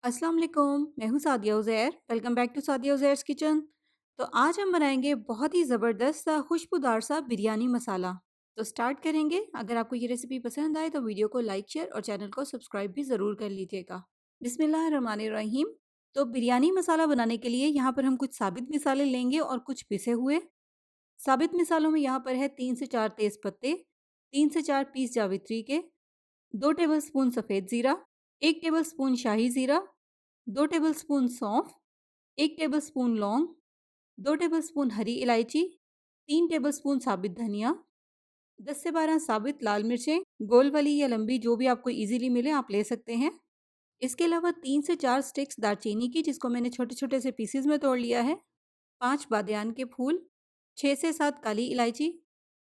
अस्सलाम वालेकुम, मैं हूँ Sadia Uzair. Welcome back to Sadia Uzair's kitchen. तो आज हम बनाएंगे बहुत ही ज़बरदस्त सा खुशबूदार सा बिरयानी मसाला। तो स्टार्ट करेंगे। अगर आपको ये रेसिपी पसंद आए तो वीडियो को लाइक शेयर और चैनल को सब्सक्राइब भी ज़रूर कर लीजिएगा। बिस्मिल्लाहिर्रहमानिर्रहीम। तो बिरयानी मसाला बनाने के लिए यहाँ पर हम कुछ साबित मिसाले लेंगे और कुछ पिसे हुए। साबित मिसालों में यहाँ पर है 3 से 4 तेज़ पत्ते, 3 से 4 पीस जावित्री के, 2 टेबल स्पून सफ़ेद ज़ीरा, 1 टेबल स्पून शाही ज़ीरा, 2 टेबलस्पून सौंफ, 1 टेबलस्पून लौंग, 2 टेबलस्पून हरी इलायची, 3 टेबलस्पून साबित धनिया, 10 से 12 साबित लाल मिर्चें, गोल वाली या लंबी जो भी आपको इजीली मिले आप ले सकते हैं। इसके अलावा 3 से 4 स्टिक्स दालचीनी की जिसको मैंने छोटे छोटे से पीसेस में तोड़ लिया है, 5 बादियान के फूल, 6 से 7 काली इलायची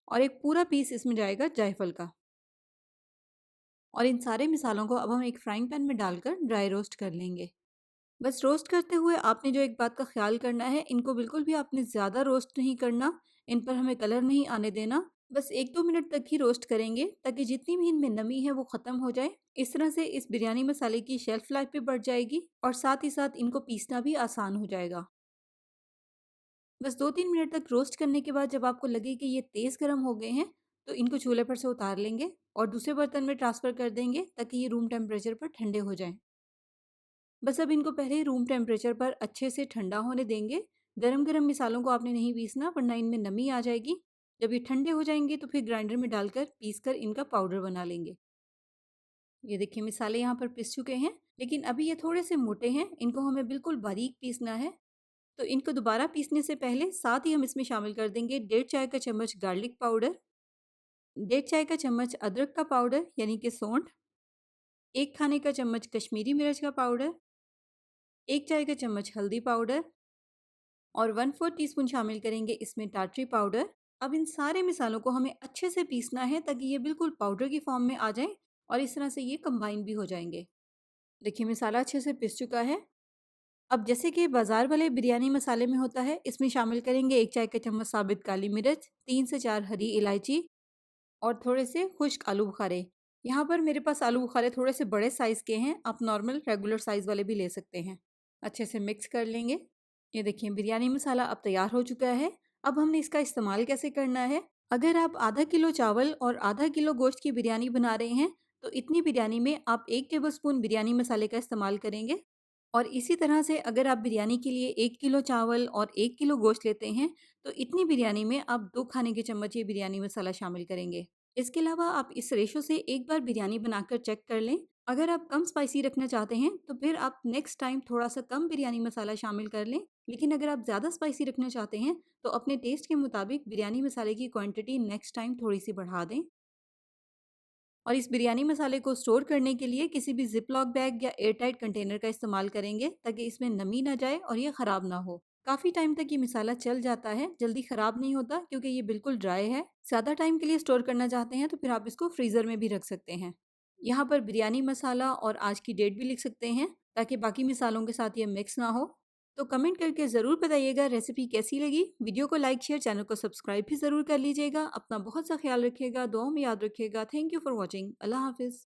और एक पूरा पीस इसमें जाएगा जायफल का। और इन सारे मिसालों को अब हम एक फ्राइंग पैन में डालकर ड्राई रोस्ट कर लेंगे। बस रोस्ट करते हुए आपने जो एक बात का ख्याल करना है, इनको बिल्कुल भी आपने ज़्यादा रोस्ट नहीं करना, इन पर हमें कलर नहीं आने देना। बस 1-2 मिनट तक ही रोस्ट करेंगे ताकि जितनी भी इनमें नमी है वो ख़त्म हो जाए। इस तरह से इस बिरयानी मसाले की शेल्फ़ लाइफ भी बढ़ जाएगी और साथ ही साथ इनको पीसना भी आसान हो जाएगा। बस 2-3 मिनट तक रोस्ट करने के बाद जब आपको लगे कि ये तेज़ गर्म हो गए हैं, तो इनको चूल्हे पर से उतार लेंगे और दूसरे बर्तन में ट्रांसफ़र कर देंगे ताकि ये रूम टेम्परेचर पर ठंडे हो जाएँ। बस अब इनको पहले रूम टेम्परेचर पर अच्छे से ठंडा होने देंगे। गरम-गरम मिसालों को आपने नहीं पीसना वरना इनमें नमी आ जाएगी। जब ये ठंडे हो जाएँगे तो फिर ग्राइंडर में डालकर पीस कर इनका पाउडर बना लेंगे। ये देखिए मिसाले यहाँ पर पिस चुके हैं, लेकिन अभी ये थोड़े से मोटे हैं, इनको हमें बिल्कुल बारीक पीसना है। तो इनको दोबारा पीसने से पहले साथ ही हम इसमें शामिल कर देंगे 1.5 चाय का चम्मच गार्लिक पाउडर, 1.5 चाय का चम्मच अदरक का पाउडर यानी कि सौंठ, 1 खाने का चम्मच कश्मीरी मिर्च का पाउडर, 1 चाय का चम्मच हल्दी पाउडर और 1/4 टीस्पून शामिल करेंगे इसमें टाटरी पाउडर। अब इन सारे मिसालों को हमें अच्छे से पीसना है ताकि ये बिल्कुल पाउडर की फॉर्म में आ जाएं और इस तरह से ये कंबाइन भी हो जाएंगे। देखिए मिसाला अच्छे से पिस चुका है। अब जैसे कि बाजार वाले बिरयानी मसाले में होता है, इसमें शामिल करेंगे 1 चाय का चम्मच साबित काली मिर्च, 3 से 4 हरी इलायची और थोड़े से खुश्क आलू बुखारे। यहाँ पर मेरे पास आलू बुखारे थोड़े से बड़े साइज़ के हैं, आप नॉर्मल रेगुलर साइज़ वाले भी ले सकते हैं। अच्छे से मिक्स कर लेंगे। ये देखिए बिरयानी मसाला अब तैयार हो चुका है। अब हमने इसका इस्तेमाल कैसे करना है? अगर आप आधा किलो चावल और आधा किलो गोश्त की बिरयानी बना रहे हैं, तो इतनी बिरयानी में आप 1 टेबलस्पून बिरयानी मसाले का इस्तेमाल करेंगे। और इसी तरह से अगर आप बिरयानी के लिए 1 किलो चावल और 1 किलो गोश्त लेते हैं, तो इतनी बिरयानी में आप 2 खाने के चम्मच ये बिरयानी मसाला शामिल करेंगे। इसके अलावा आप इस रेशो से एक बार बिरयानी बनाकर चेक कर लें। अगर आप कम स्पाइसी रखना चाहते हैं, तो फिर आप नेक्स्ट टाइम थोड़ा-सा कम बिरयानी मसाला शामिल कर लें। लेकिन अगर आप ज़्यादा स्पाइसी रखना चाहते हैं, तो अपने टेस्ट के मुताबिक बिरयानी मसाले की क्वांटिटी नेक्स्ट टाइम थोड़ी-सी बढ़ा दें। और इस बिरयानी मसाले को स्टोर करने के लिए किसी भी ज़िप-लॉक बैग या एयरटाइट कंटेनर का इस्तेमाल करेंगे ताकि इसमें नमी ना जाए और ये ख़राब ना हो। काफ़ी टाइम तक ये मसाला चल जाता है, जल्दी ख़राब नहीं होता क्योंकि ये बिल्कुल ड्राई है। ज़्यादा टाइम के लिए स्टोर करना चाहते हैं तो फिर आप इसको फ्रीज़र में भी रख सकते हैं। यहाँ पर बिरयानी मसाला और आज की डेट भी लिख सकते हैं ताकि बाकी मिसालों के साथ ये मिक्स ना हो। तो कमेंट करके ज़रूर बताइएगा रेसिपी कैसी लगी। वीडियो को लाइक शेयर चैनल को सब्सक्राइब भी ज़रूर कर लीजिएगा। अपना बहुत सा ख्याल रखिएगा, दुआओं में याद रखिएगा। Thank you for watching. अल्लाह हाफ़िज़।